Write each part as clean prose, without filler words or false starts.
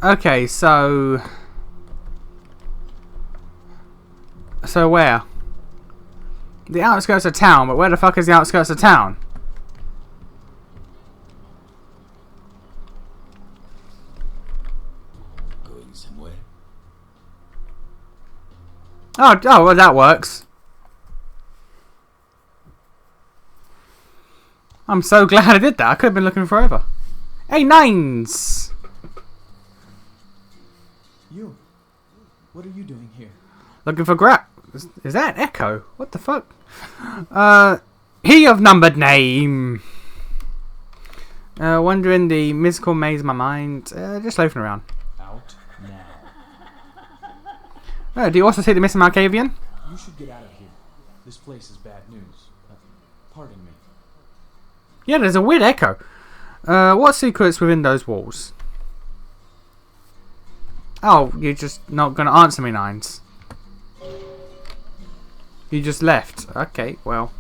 Okay, so where? The outskirts of town, but where the fuck is the outskirts of town? Going somewhere? Oh, well, that works. I'm so glad I did that. I could have been looking forever. Hey, nines! You? What are you doing here? Looking for Is that an echo? What the fuck? He of numbered name. Wandering the mystical maze of my mind. Just loafing around. Out now. Do you also see the missing Malkavian? You should get out of here. This place is bad news. Pardon me. Yeah, there's a weird echo. What secrets within those walls? Oh, you're just not going to answer me, Nines. You just left. Okay, well.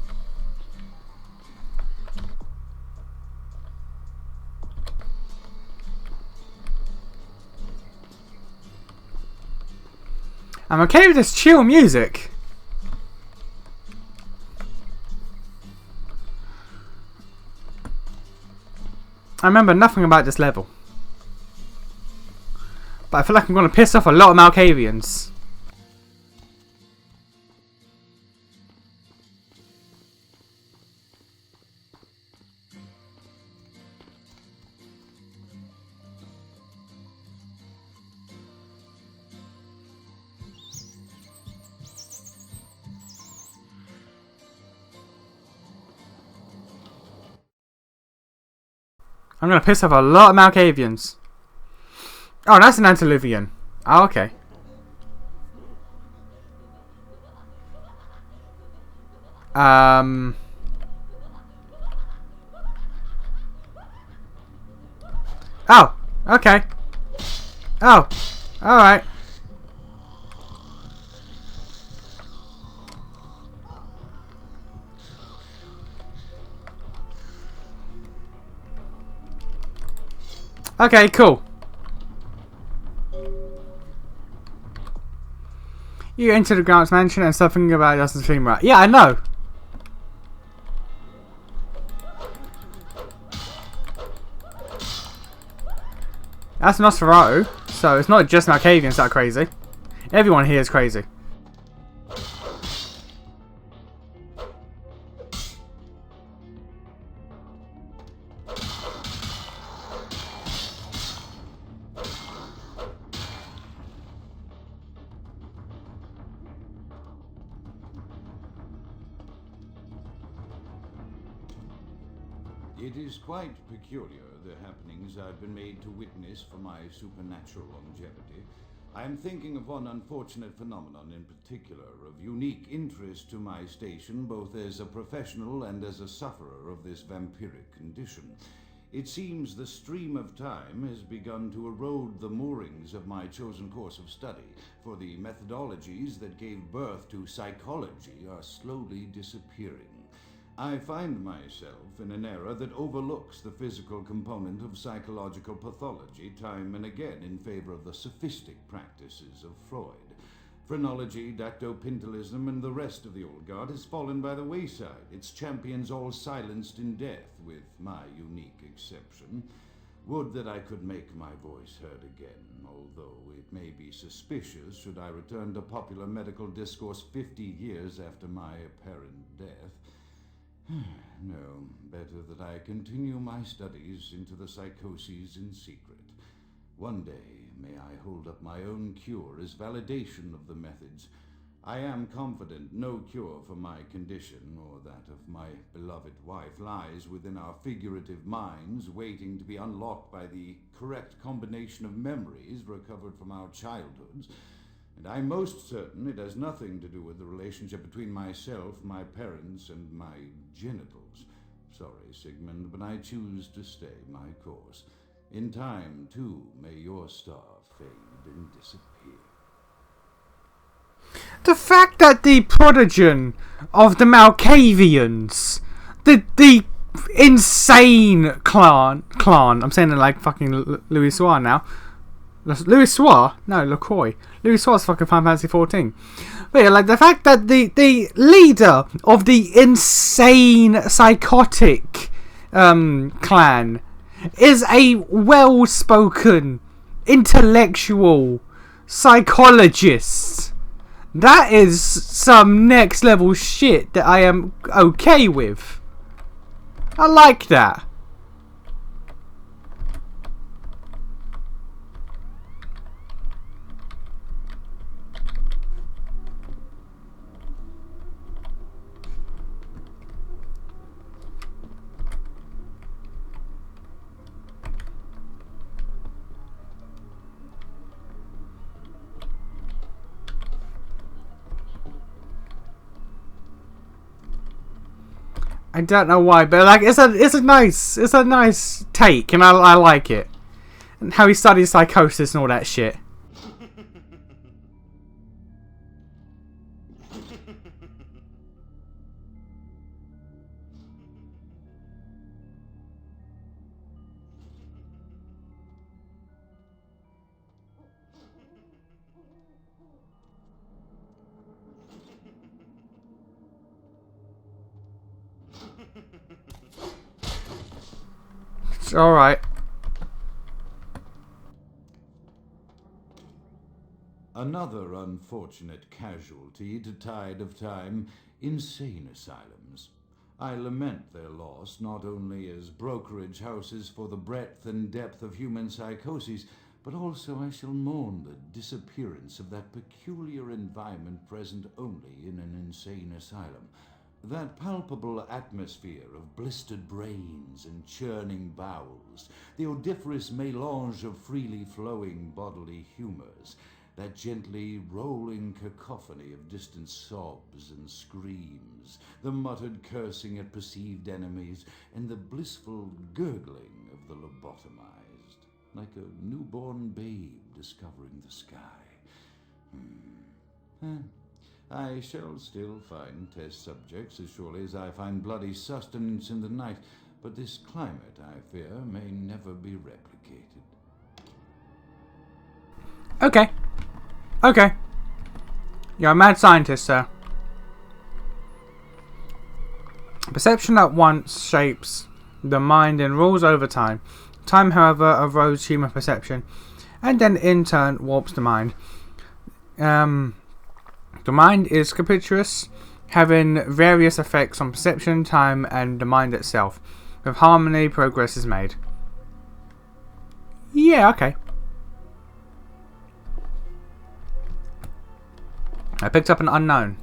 I'm okay with this chill music. I remember nothing about this level. But I feel like I'm going to piss off a lot of Malkavians. I'm going to piss off a lot of Malkavians. Oh, that's an Antediluvian. Oh, okay. Oh, okay. Oh, alright. Okay, cool. You enter the Grant's mansion and something about it doesn't seem right. Yeah, I know. That's Nosferatu, so it's not just Malkavians that are crazy. Everyone here is crazy. It is quite peculiar, the happenings I've been made to witness for my supernatural longevity. I am thinking of one unfortunate phenomenon in particular, of unique interest to my station, both as a professional and as a sufferer of this vampiric condition. It seems the stream of time has begun to erode the moorings of my chosen course of study, for the methodologies that gave birth to psychology are slowly disappearing. I find myself in an era that overlooks the physical component of psychological pathology time and again in favor of the sophistic practices of Freud. Phrenology, dactopintilism, and the rest of the old guard has fallen by the wayside, its champions all silenced in death, with my unique exception. Would that I could make my voice heard again, although it may be suspicious should I return to popular medical discourse 50 years after my apparent death. No, better that I continue my studies into the psychoses in secret. One day, may I hold up my own cure as validation of the methods. I am confident no cure for my condition, or that of my beloved wife, lies within our figurative minds, waiting to be unlocked by the correct combination of memories recovered from our childhoods. And I'm most certain it has nothing to do with the relationship between myself, my parents, and my genitals. Sorry, Sigmund, but I choose to stay my course. In time, too, may your star fade and disappear. The fact that the prodigen of the Malkavians, the insane clan, I'm saying it like fucking Louis Suarez now, Louis Soir? No, LaCroix. Louis Soir's fucking Final Fantasy 14. But yeah, like the fact that the leader of the insane psychotic clan is a well-spoken intellectual psychologist. That is some next level shit that I am okay with. I like that. I don't know why, but like it's a nice take, and I like it. And how he studies psychosis and all that shit. It's alright. Another unfortunate casualty to tide of time, insane asylums. I lament their loss not only as brokerage houses for the breadth and depth of human psychoses, but also I shall mourn the disappearance of that peculiar environment present only in an insane asylum. That palpable atmosphere of blistered brains and churning bowels, the odoriferous melange of freely flowing bodily humors, that gently rolling cacophony of distant sobs and screams, the muttered cursing at perceived enemies, and the blissful gurgling of the lobotomized, like a newborn babe discovering the sky. I shall still find test subjects as surely as I find bloody sustenance in the night, but this climate, I fear, may never be replicated. Okay. Okay. You're a mad scientist, sir. Perception at once shapes the mind and rules over time. Time, however, erodes human perception, and then in turn warps the mind. The mind is capricious, having various effects on perception, time, and the mind itself. With harmony, progress is made. Yeah, okay. I picked up an unknown.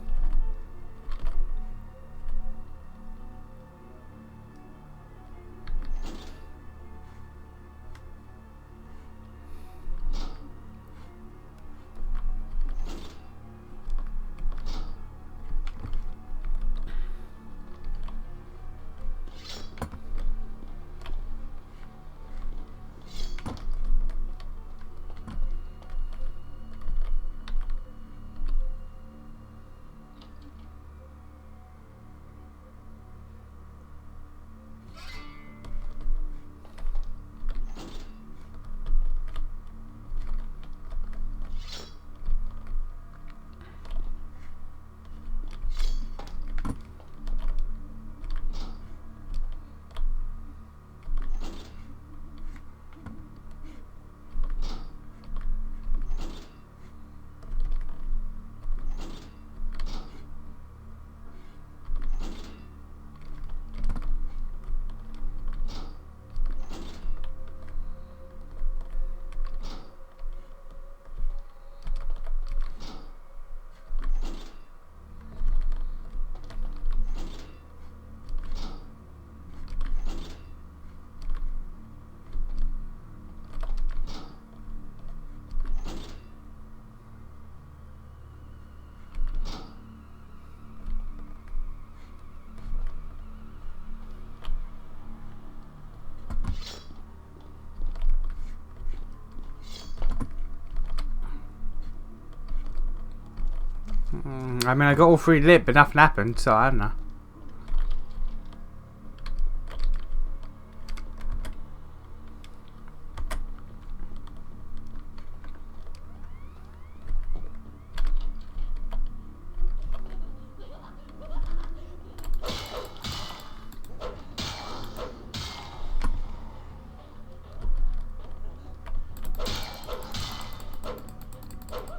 I mean, I got all three lit, but nothing happened, so I don't know.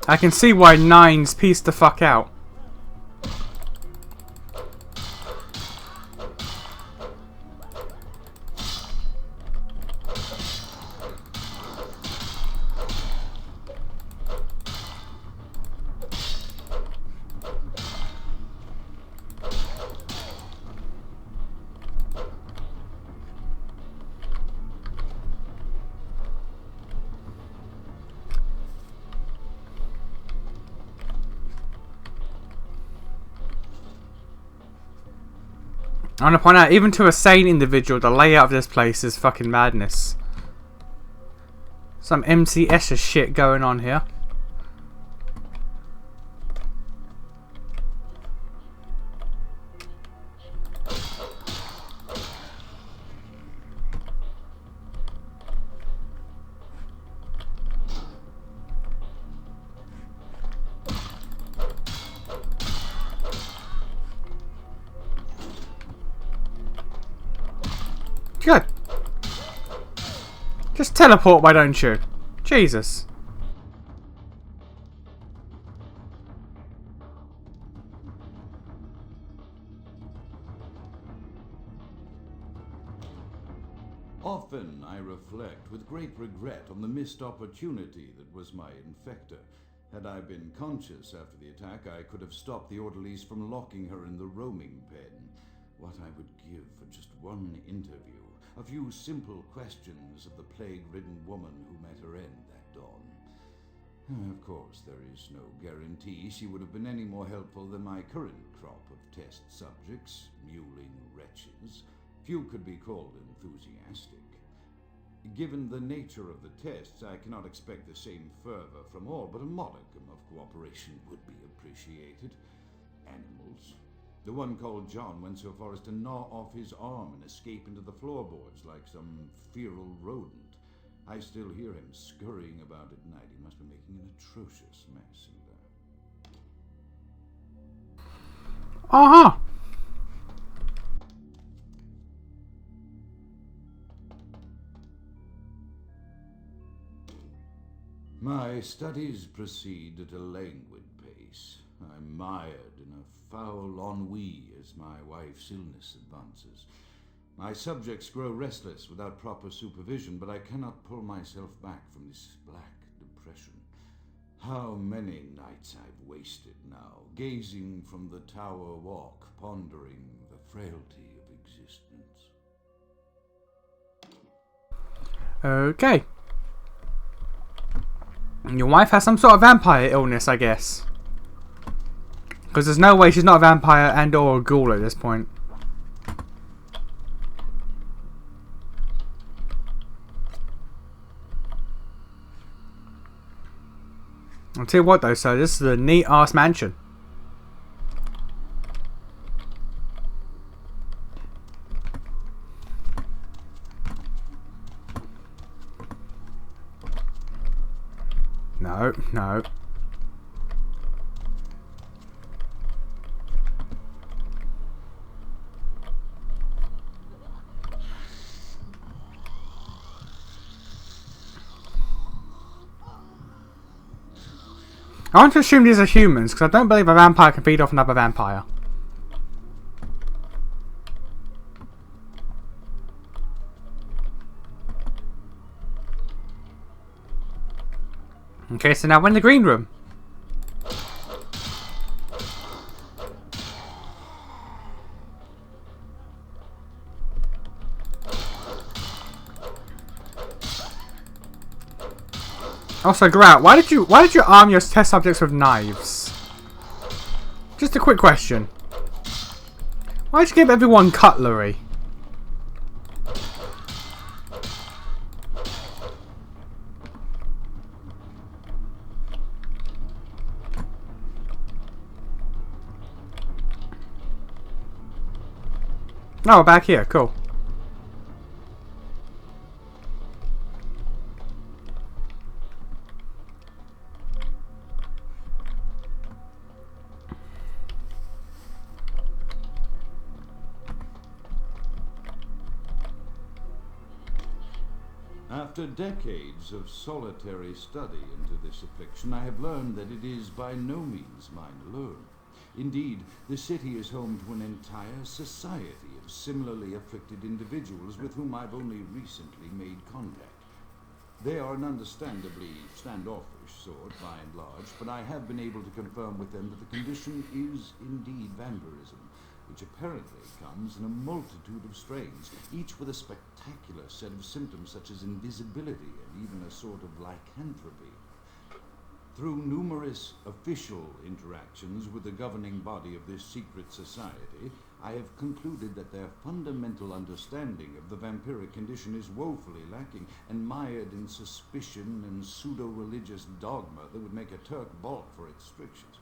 I can see why Nine's pieced the fuck out. I want to point out, even to a sane individual, the layout of this place is fucking madness. Some MCS shit going on here. Good. Just teleport, why don't you? Jesus. Often I reflect with great regret on the missed opportunity that was my infector. Had I been conscious after the attack, I could have stopped the orderlies from locking her in the roaming pen. What I would give for just one interview. A few simple questions of the plague-ridden woman who met her end that dawn. Of course, there is no guarantee she would have been any more helpful than my current crop of test subjects, mewling wretches. Few could be called enthusiastic. Given the nature of the tests, I cannot expect the same fervor from all, but a modicum of cooperation would be appreciated. Animals. The one called John went so far as to gnaw off his arm and escape into the floorboards like some feral rodent. I still hear him scurrying about at night. He must be making an atrocious mess in there. Uh-huh. My studies proceed at a languid pace. I'm mired in a foul ennui as my wife's illness advances. My subjects grow restless without proper supervision, but I cannot pull myself back from this black depression. How many nights I've wasted now, gazing from the tower walk, pondering the frailty of existence. Okay. Your wife has some sort of vampire illness, I guess. Because there's no way she's not a vampire and or a ghoul at this point. I'll tell you what though, so this is a neat ass mansion. No, no. I want to assume these are humans, because I don't believe a vampire can feed off another vampire. Okay, so now we're in the green room. Also, Grout, why did you arm your test subjects with knives? Just a quick question. Why did you give everyone cutlery? Oh, we're back here. Cool. After decades of solitary study into this affliction, I have learned that it is by no means mine alone. Indeed, the city is home to an entire society of similarly afflicted individuals with whom I've only recently made contact. They are an understandably standoffish sort, by and large, but I have been able to confirm with them that the condition is indeed vampirism, which apparently comes in a multitude of strains, each with a spectacular set of symptoms such as invisibility and even a sort of lycanthropy. Through numerous official interactions with the governing body of this secret society, I have concluded that their fundamental understanding of the vampiric condition is woefully lacking and mired in suspicion and pseudo-religious dogma that would make a Turk balk for its strictures.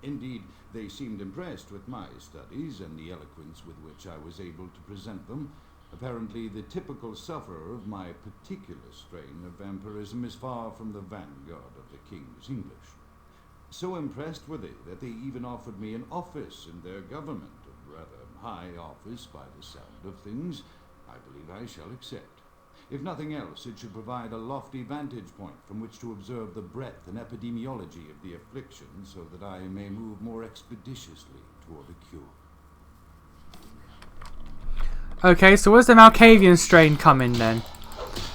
Indeed, they seemed impressed with my studies and the eloquence with which I was able to present them. Apparently, the typical sufferer of my particular strain of vampirism is far from the vanguard of the King's English. So impressed were they that they even offered me an office in their government, a rather high office by the sound of things. I believe I shall accept. If nothing else, it should provide a lofty vantage point from which to observe the breadth and epidemiology of the affliction so that I may move more expeditiously toward a cure. Okay, so where's the Malkavian strain come in then?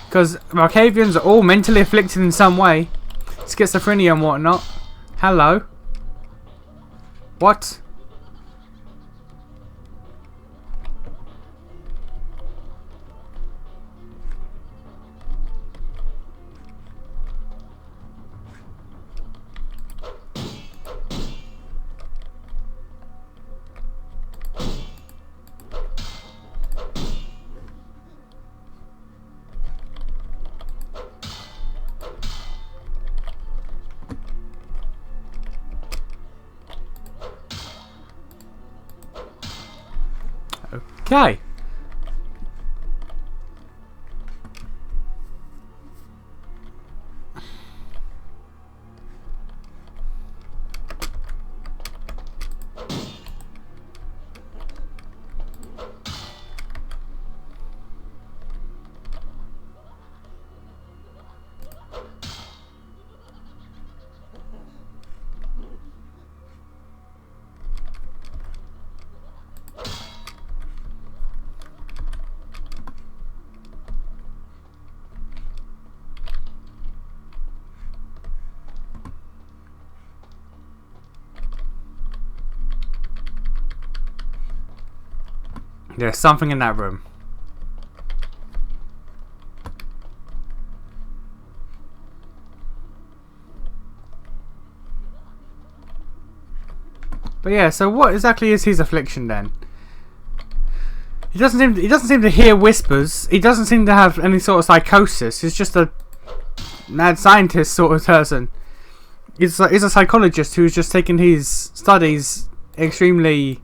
Because Malkavians are all mentally afflicted in some way. Schizophrenia and whatnot. Hello. What? Okay. There's something in that room. But yeah, so what exactly is his affliction then? He doesn't seem to hear whispers. He doesn't seem to have any sort of psychosis. He's just a mad scientist sort of person. He's a psychologist who's just taking his studies extremely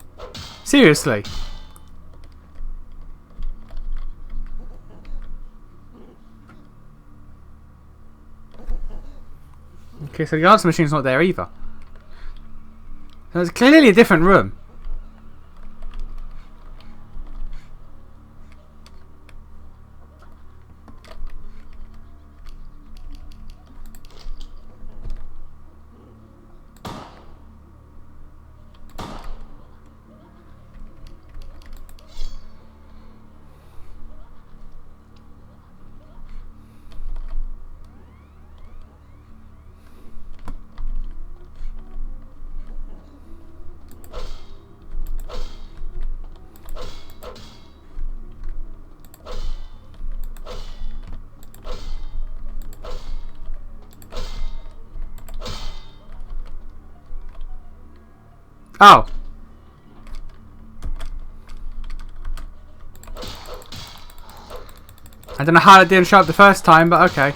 seriously. Okay, so the answer machine's not there either. So it's clearly a different room. Oh. I don't know how it didn't show up the first time, but okay.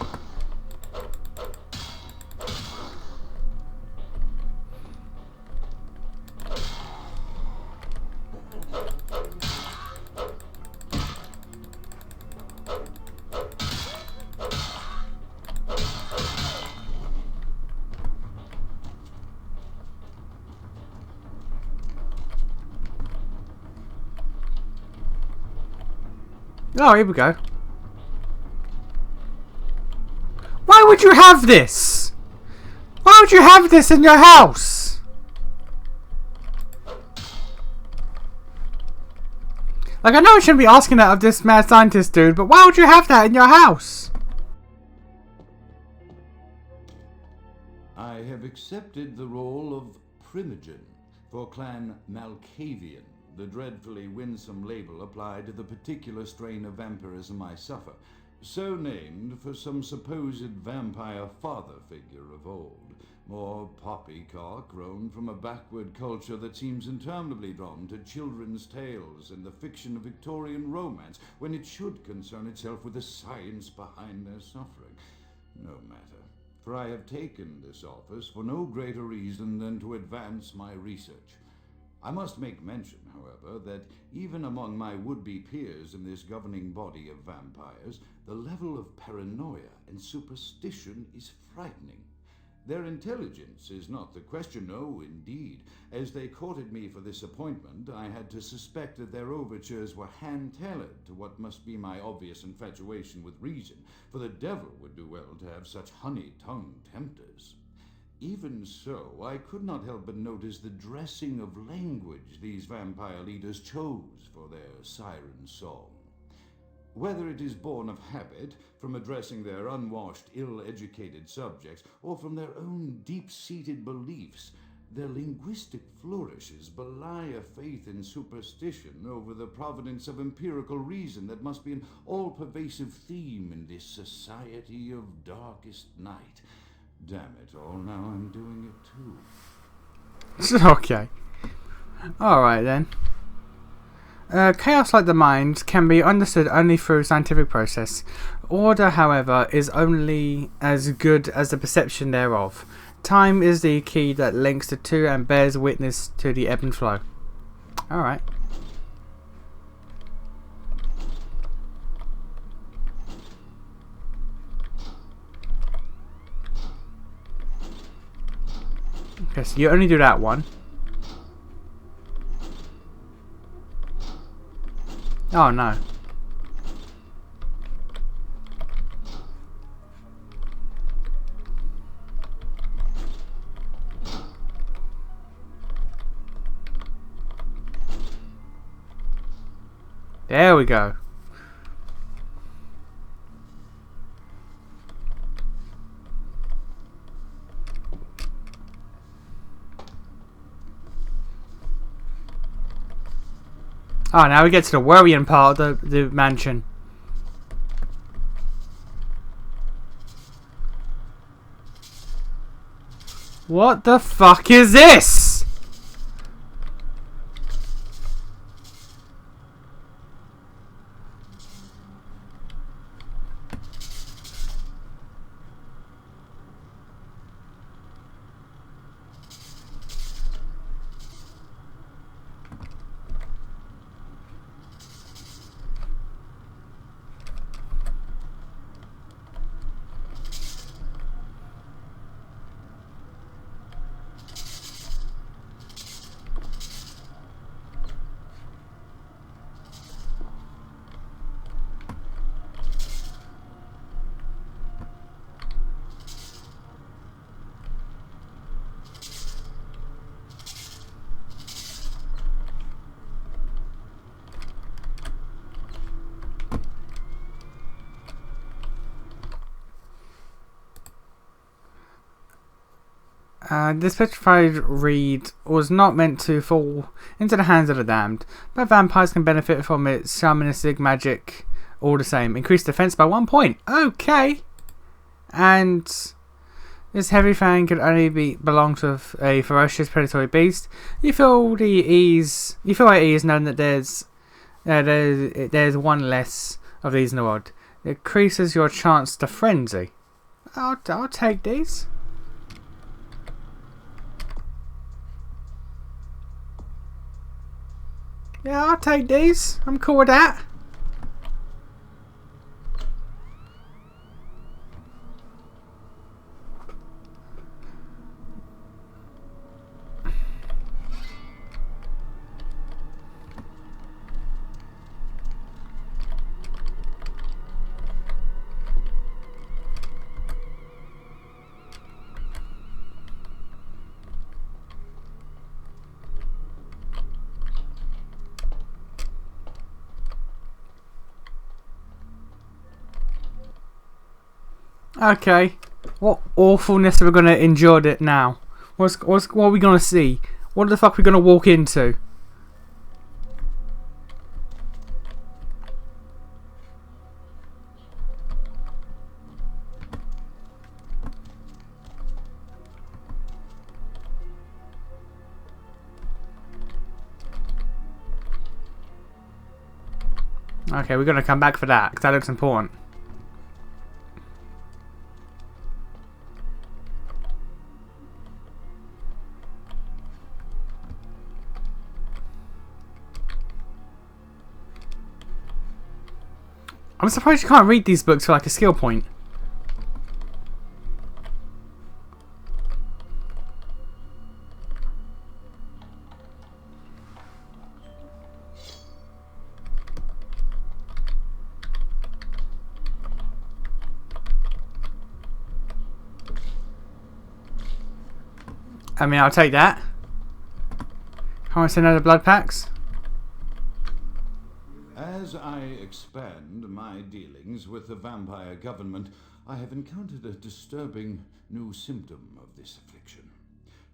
Oh, here we go. would you have this? Why would you have this in your house? Like, I know I shouldn't be asking that of this mad scientist dude, but why would you have that in your house? I have accepted the role of primogen for Clan Malkavian, the dreadfully winsome label applied to the particular strain of vampirism I suffer, so named for some supposed vampire father figure of old. More poppycock grown from a backward culture that seems interminably drawn to children's tales and the fiction of Victorian romance, when it should concern itself with the science behind their suffering. No matter, for I have taken this office for no greater reason than to advance my research. I must make mention, however, that even among my would-be peers in this governing body of vampires, the level of paranoia and superstition is frightening. Their intelligence is not the question, no, indeed. As they courted me for this appointment, I had to suspect that their overtures were hand-tailored to what must be my obvious infatuation with reason, for the devil would do well to have such honey-tongued tempters. Even so, I could not help but notice the dressing of language these vampire leaders chose for their siren song. Whether it is born of habit, from addressing their unwashed, ill-educated subjects, or from their own deep-seated beliefs, their linguistic flourishes belie a faith in superstition over the providence of empirical reason that must be an all-pervasive theme in this society of darkest night. Damn it all, now I'm doing it too. Okay. Alright then. Chaos like the mind can be understood only through scientific process. Order, however, is only as good as the perception thereof. Time is the key that links the two and bears witness to the ebb and flow. Alright. Okay, so you only do that one. Oh no. There we go. Oh, now we get to the worrying part of the mansion. What the fuck is this? This petrified reed was not meant to fall into the hands of the damned, but vampires can benefit from its shamanistic magic all the same. Increase defense by 1 point. Okay. And this heavy fang could only belong to a ferocious predatory beast. You feel at ease knowing that there's one less of these in the world. It increases your chance to frenzy. I'll take these. Yeah, I'll take these. I'm cool with that. Okay. What awfulness are we gonna endure it now? What are we gonna see? What the fuck are we gonna walk into? Okay, we're gonna come back for that because that looks important. I'm surprised you can't read these books for like a skill point. I mean, I'll take that. Can I send out the blood packs? As I expand my dealings with the vampire government, I have encountered a disturbing new symptom of this affliction.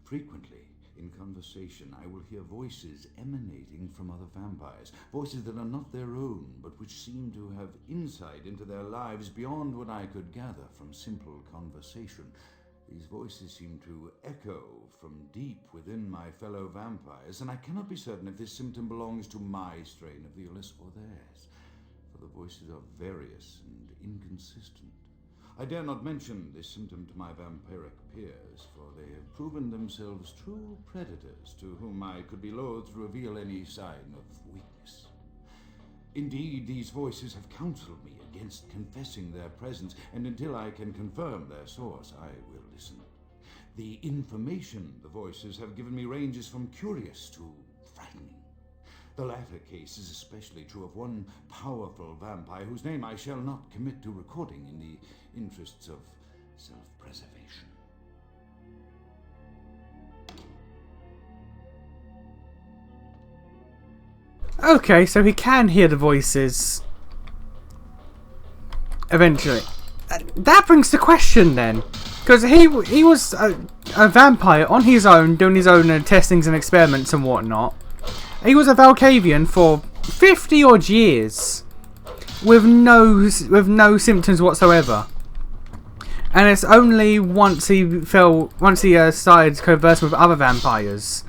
Frequently, in conversation, I will hear voices emanating from other vampires, voices that are not their own, but which seem to have insight into their lives beyond what I could gather from simple conversation. These voices seem to echo from deep within my fellow vampires, and I cannot be certain if this symptom belongs to my strain of the illness or theirs, for the voices are various and inconsistent. I dare not mention this symptom to my vampiric peers, for they have proven themselves true predators to whom I could be loath to reveal any sign of weakness. Indeed, these voices have counseled me against confessing their presence, and until I can confirm their source, I will listen. The information the voices have given me ranges from curious to frightening. The latter case is especially true of one powerful vampire whose name I shall not commit to recording in the interests of self-preservation. Okay, so he can hear the voices. Eventually. That brings the question then. Because he was a vampire on his own, doing his own testings and experiments and whatnot. He was a Malkavian for 50 odd years. With no symptoms whatsoever. And it's only once he started conversing with other vampires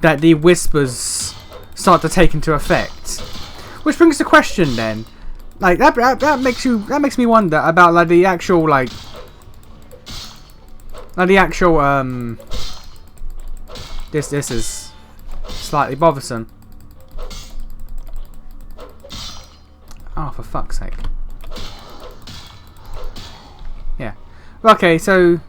that the whispers start to take into effect. Which brings the question then. Like that makes me wonder about like the actual this is slightly bothersome. Oh, for fuck's sake. Yeah. Okay, so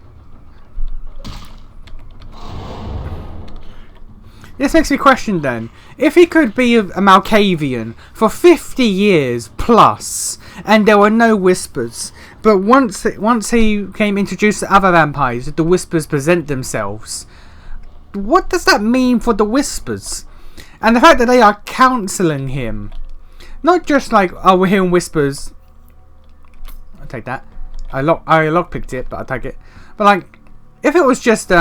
this makes me question then. If he could be a Malkavian for 50 years plus, and there were no whispers, but once he became introduced to other vampires, the whispers present themselves. What does that mean for the whispers? And the fact that they are counselling him. Not just like, oh, we're hearing whispers. I'll take that. I lockpicked it, but I'll take it. But like, if it was just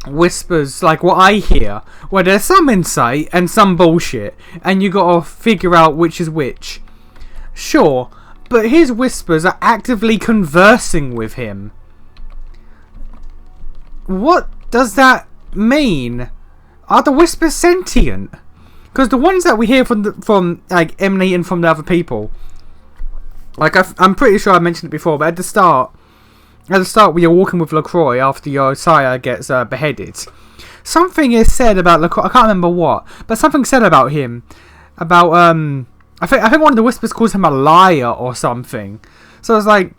whispers like what I hear, where there's some insight and some bullshit, and you gotta figure out which is which. Sure, but his whispers are actively conversing with him. What does that mean? Are the whispers sentient? Because the ones that we hear from like emanating from the other people, like I'm pretty sure I mentioned it before, but at the start when you're walking with LaCroix after your sire gets beheaded, something is said about LaCroix. I can't remember what, but something said about him, about I think one of the whispers calls him a liar or something. So it's like,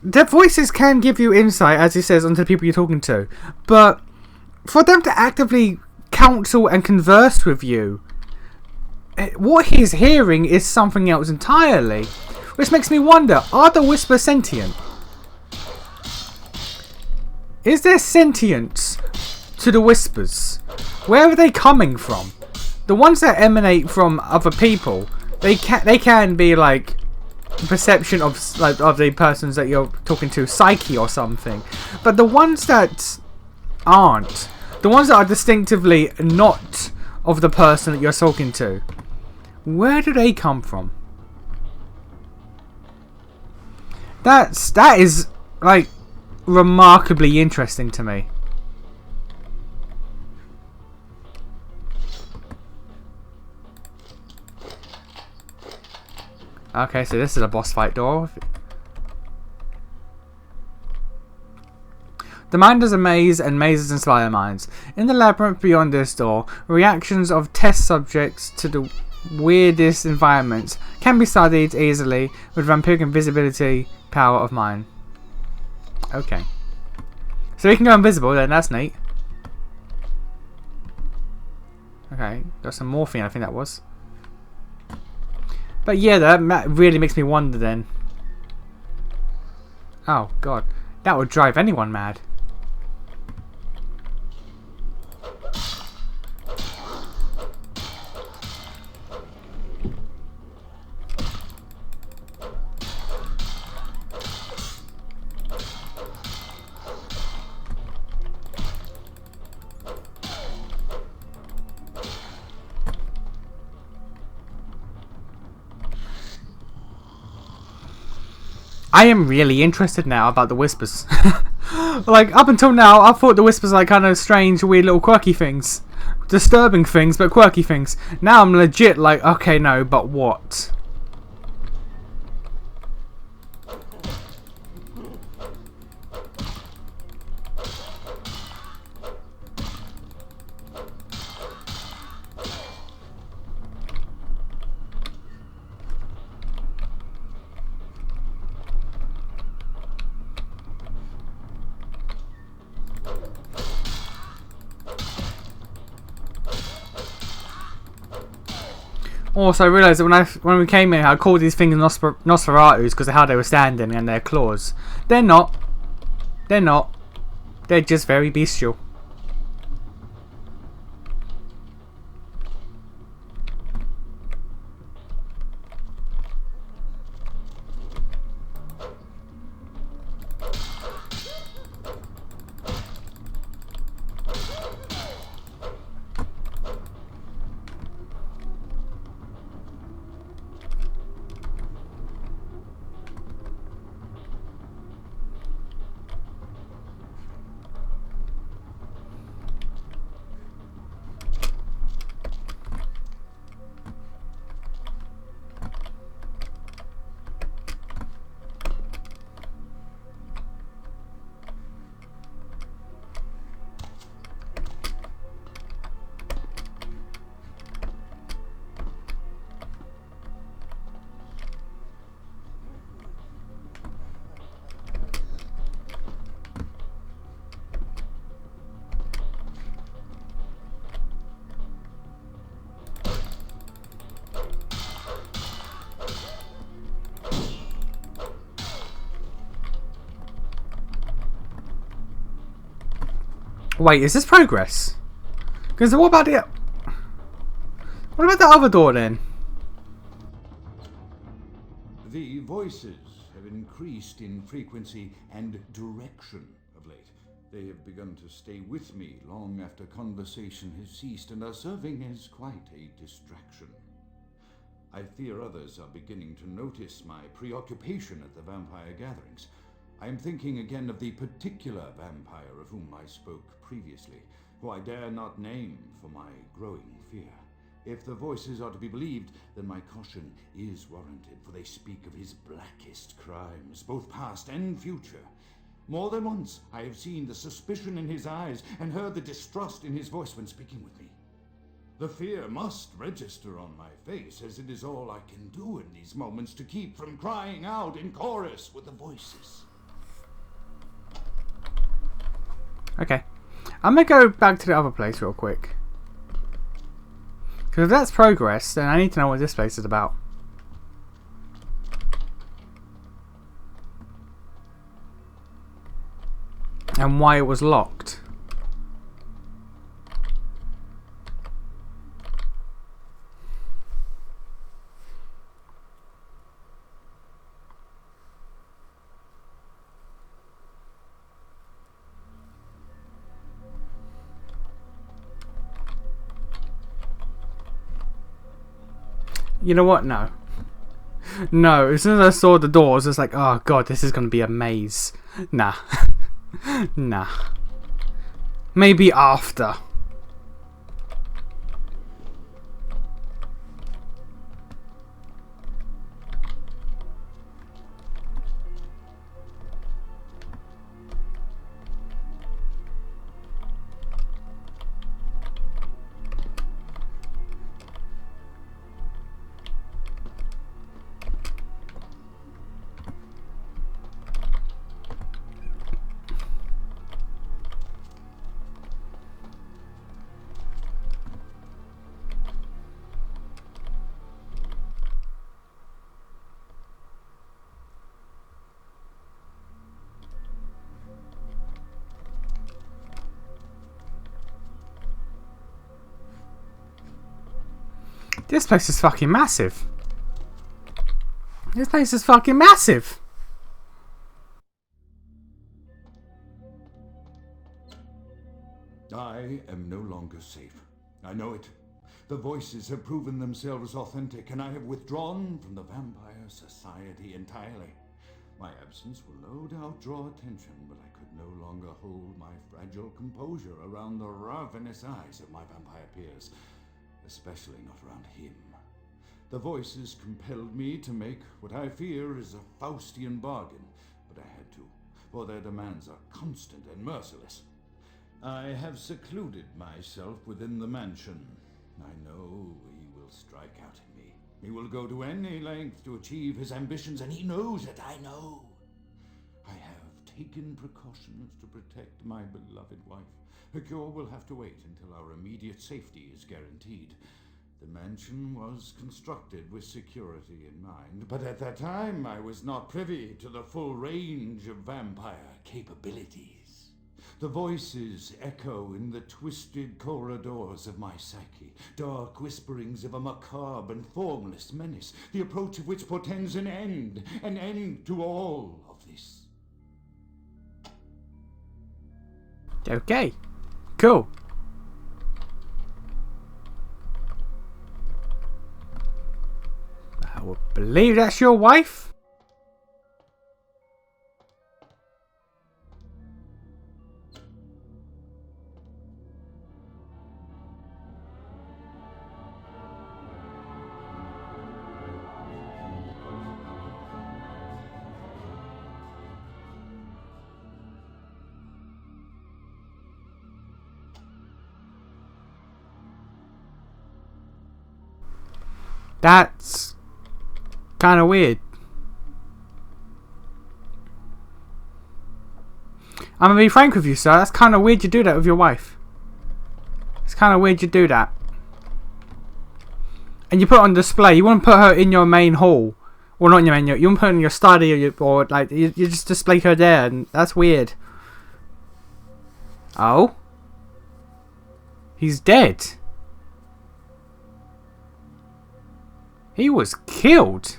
their voices can give you insight, as he says, onto the people you're talking to, but for them to actively counsel and converse with you, what he's hearing is something else entirely, which makes me wonder: are the whispers sentient? Is there sentience to the whispers? Where are they coming from? The ones that emanate from other people, they can be like perception of like of the persons that you're talking to, psyche or something. But the ones that aren't, the ones that are distinctively not of the person that you're talking to, where do they come from? That is like remarkably interesting to me. Okay, so this is a boss fight door. The mind is a maze, and mazes inspire minds. In the labyrinth beyond this door, reactions of test subjects to the weirdest environments can be studied easily with vampiric invisibility power of mind. Okay. So we can go invisible then, that's neat. Okay, got some morphine, I think that was. But yeah, that really makes me wonder then. Oh god, that would drive anyone mad. I am really interested now about the whispers. Like, up until now, I thought the whispers were like kind of strange, weird little quirky things. Disturbing things, but quirky things. Now I'm legit like, okay, no, but what? Also, I realised that when we came in, I called these things Nosferatus because of how they were standing and their claws. They're not. They're not. They're just very bestial. Wait, is this progress? Because what about the other door then? The voices have increased in frequency and direction of late. They have begun to stay with me long after conversation has ceased and are serving as quite a distraction. I fear others are beginning to notice my preoccupation at the vampire gatherings. I am thinking again of the particular vampire of whom I spoke previously, who I dare not name for my growing fear. If the voices are to be believed, then my caution is warranted, for they speak of his blackest crimes, both past and future. More than once I have seen the suspicion in his eyes and heard the distrust in his voice when speaking with me. The fear must register on my face, as it is all I can do in these moments to keep from crying out in chorus with the voices. Okay. I'm going to go back to the other place real quick. Because if that's progress, then I need to know what this place is about. And why it was locked. You know what? No. No, as soon as I saw the doors, it's like, oh god, this is gonna be a maze. Nah. Nah. Maybe after. This place is fucking massive. This place is fucking massive. I am no longer safe. I know it. The voices have proven themselves authentic, and I have withdrawn from the Vampire Society entirely. My absence will no doubt draw attention, but I could no longer hold my fragile composure around the ravenous eyes of my vampire peers. Especially not around him. The voices compelled me to make what I fear is a Faustian bargain, but I had to, for their demands are constant and merciless. I have secluded myself within the mansion. I know he will strike out at me. He will go to any length to achieve his ambitions, and he knows that I know. I have taken precautions to protect my beloved wife. A cure will have to wait until our immediate safety is guaranteed. The mansion was constructed with security in mind, but at that time I was not privy to the full range of vampire capabilities. The voices echo in the twisted corridors of my psyche, dark whisperings of a macabre and formless menace, the approach of which portends an end to all of this. Okay. Cool. I would believe that's your wife. That's kind of weird. I'm gonna be frank with you, sir. That's kind of weird you do that with your wife. It's kind of weird you do that. And you put it on display. You wouldn't put her in your main hall. Well, not in your main. You wouldn't put her in your study or like you just display her there, and that's weird. Oh, he's dead. He was killed.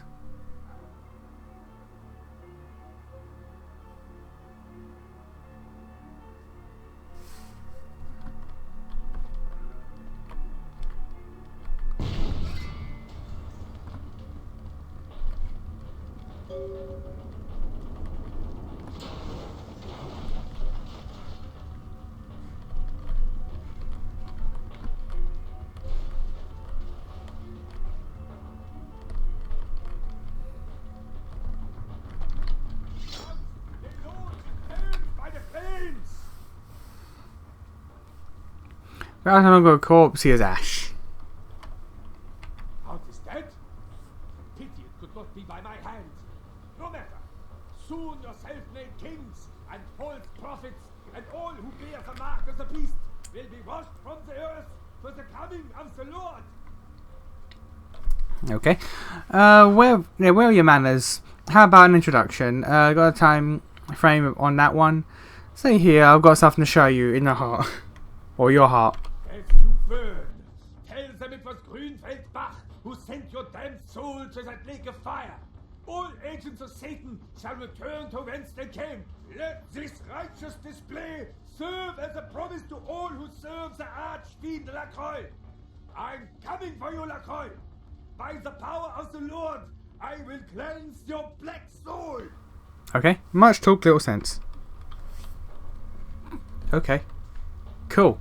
Rather than go corpse, he is Ash. Count is dead? Pity it could not be by my hand. No matter. Soon your self-made kings and false prophets and all who bear the mark of the beast will be washed from the earth for the coming of the Lord. Okay. Where are your manners? How about an introduction? Got a time frame on that one? Say here, I've got something to show you in the heart. Or your heart. As you burn, tell them it was Grünfeldbach who sent your damned soul to that lake of fire. All agents of Satan shall return to whence they came. Let this righteous display serve as a promise to all who serve the archfiend Lacroix. I'm coming for you, Lacroix. By the power of the Lord, I will cleanse your black soul. Okay. Much talk, little sense. Okay. Cool.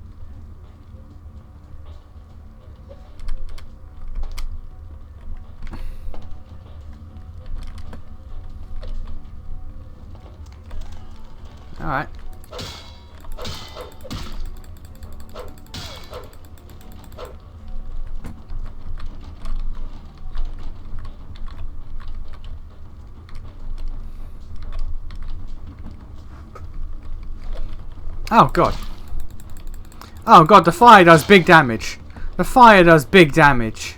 Alright. Oh god. Oh god, the fire does big damage. The fire does big damage.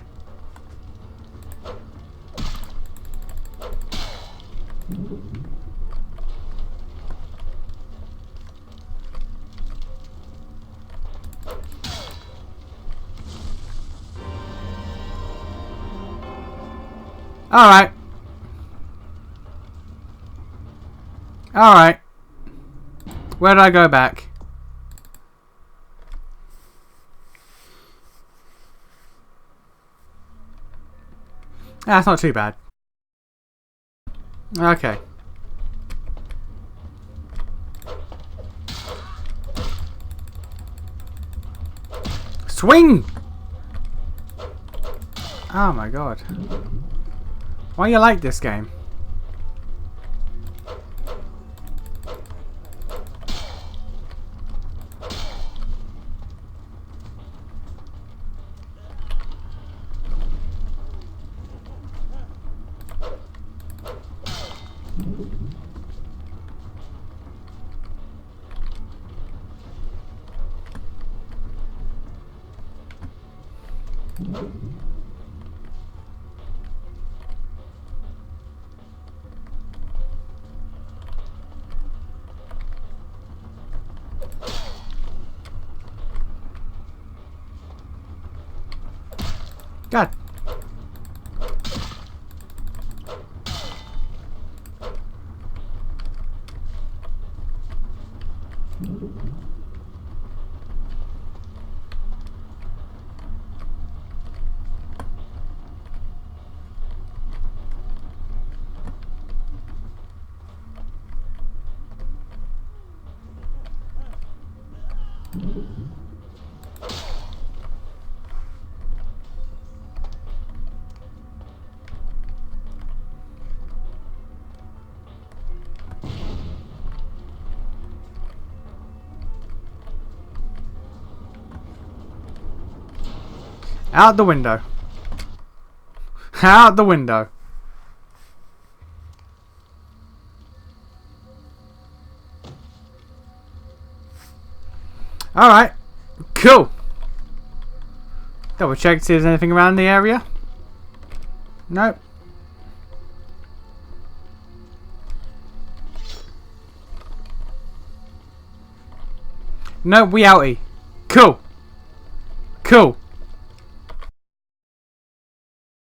Alright. Alright. Where did I go back? That's not too bad. Okay. Swing! Oh my god. Why you like this game? God. Out the window. Out the window. Alright. Cool. Double check to see if there's anything around the area. Nope. Nope, we outie. Cool. Cool.